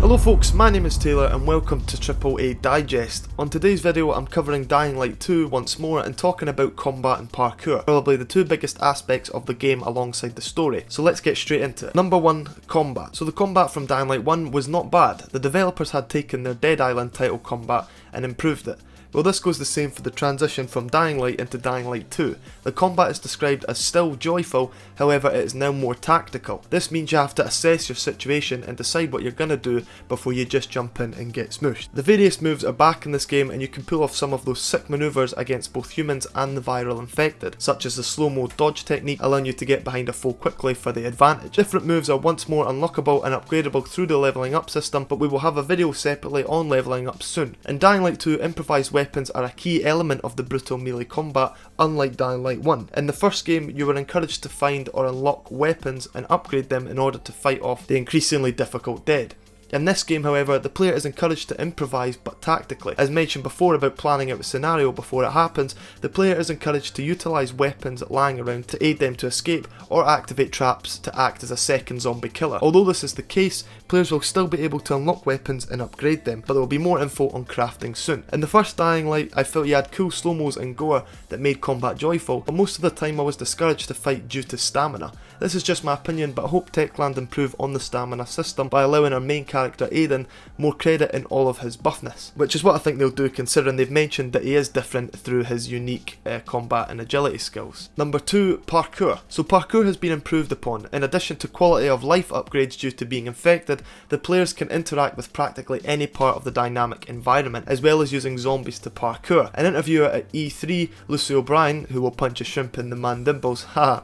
Hello folks, my name is Taylor and welcome to AAA Digest. On today's video I'm covering Dying Light 2 once more and talking about combat and parkour, probably the two biggest aspects of the game alongside the story. So let's get straight into it. Number 1, combat. So the combat from Dying Light 1 was not bad. The developers had taken their Dead Island title combat and improved it. Well, this goes the same for the transition from Dying Light into Dying Light 2. The combat is described as still joyful, however it is now more tactical. This means you have to assess your situation and decide what you're going to do before you just jump in and get smooshed. The various moves are back in this game and you can pull off some of those sick maneuvers against both humans and the viral infected, such as the slow-mo dodge technique allowing you to get behind a foe quickly for the advantage. Different moves are once more unlockable and upgradable through the levelling up system, but we will have a video separately on levelling up soon. In Dying Light 2, improvised weapons are a key element of the brutal melee combat, unlike Dying Light 1. In the first game, you were encouraged to find or unlock weapons and upgrade them in order to fight off the increasingly difficult dead. In this game, however, the player is encouraged to improvise but tactically. As mentioned before about planning out a scenario before it happens, the player is encouraged to utilise weapons lying around to aid them to escape or activate traps to act as a second zombie killer. Although this is the case, players will still be able to unlock weapons and upgrade them, but there will be more info on crafting soon. In the first Dying Light, I felt you had cool slow-mos and gore that made combat joyful, but most of the time I was discouraged to fight due to stamina. This is just my opinion, but I hope Techlands improve on the stamina system by allowing our main character Aiden more credit in all of his buffness, which is what I think they'll do considering they've mentioned that he is different through his unique combat and agility skills. Number 2, parkour. So parkour has been improved upon. In addition to quality of life upgrades due to being infected, the players can interact with practically any part of the dynamic environment, as well as using zombies to parkour. An interviewer at E3, Lucy O'Brien, who will punch a shrimp in the man dimples, haha,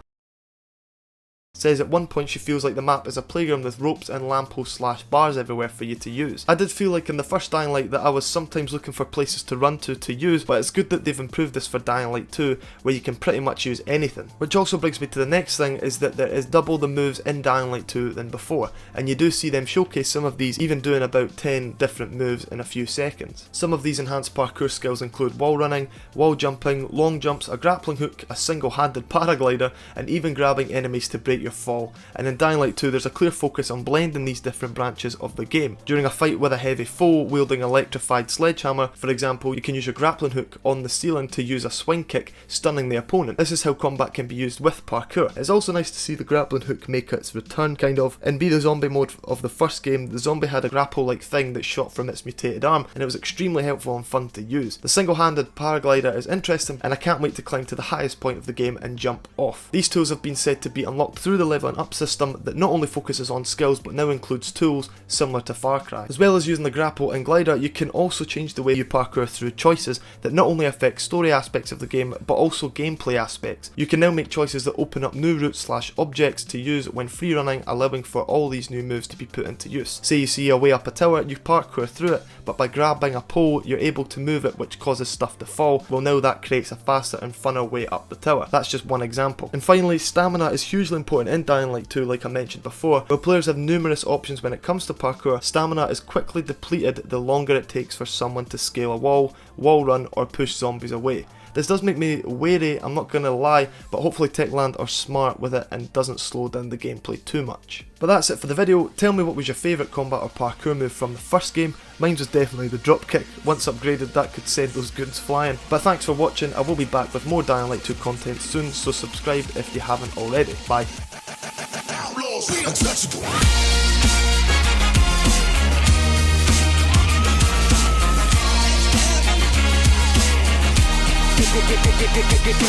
says at one point she feels like the map is a playground with ropes and lampposts / bars everywhere for you to use. I did feel like in the first Dying Light that I was sometimes looking for places to run to use, but it's good that they've improved this for Dying Light 2 where you can pretty much use anything. Which also brings me to the next thing, is that there is double the moves in Dying Light 2 than before, and you do see them showcase some of these, even doing about 10 different moves in a few seconds. Some of these enhanced parkour skills include wall running, wall jumping, long jumps, a grappling hook, a single-handed paraglider, and even grabbing enemies to break your fall. And in Dying Light 2 there's a clear focus on blending these different branches of the game. During a fight with a heavy foe wielding an electrified sledgehammer, for example, you can use your grappling hook on the ceiling to use a swing kick, stunning the opponent. This is how combat can be used with parkour. It's also nice to see the grappling hook make its return kind of. In Be the Zombie mode of the first game, the zombie had a grapple-like thing that shot from its mutated arm, and it was extremely helpful and fun to use. The single-handed paraglider is interesting, and I can't wait to climb to the highest point of the game and jump off. These tools have been said to be unlocked through the leveling up system that not only focuses on skills but now includes tools similar to Far Cry. As well as using the grapple and glider, you can also change the way you parkour through choices that not only affect story aspects of the game but also gameplay aspects. You can now make choices that open up new routes / objects to use when free running, allowing for all these new moves to be put into use. Say you see a way up a tower, you parkour through it, but by grabbing a pole you're able to move it, which causes stuff to fall. Well, now that creates a faster and funner way up the tower. That's just one example. And finally, stamina is hugely important in Dying Light 2, like I mentioned before. While players have numerous options when it comes to parkour, stamina is quickly depleted the longer it takes for someone to scale a wall run, or push zombies away. This does make me wary, I'm not gonna lie, but hopefully Techlands are smart with it and doesn't slow down the gameplay too much. But that's it for the video. Tell me what was your favourite combat or parkour move from the first game. Mine was definitely the dropkick. Once upgraded, that could send those goons flying. But thanks for watching. I will be back with more Dying Light 2 content soon, so subscribe if you haven't already. Bye.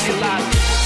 Get live.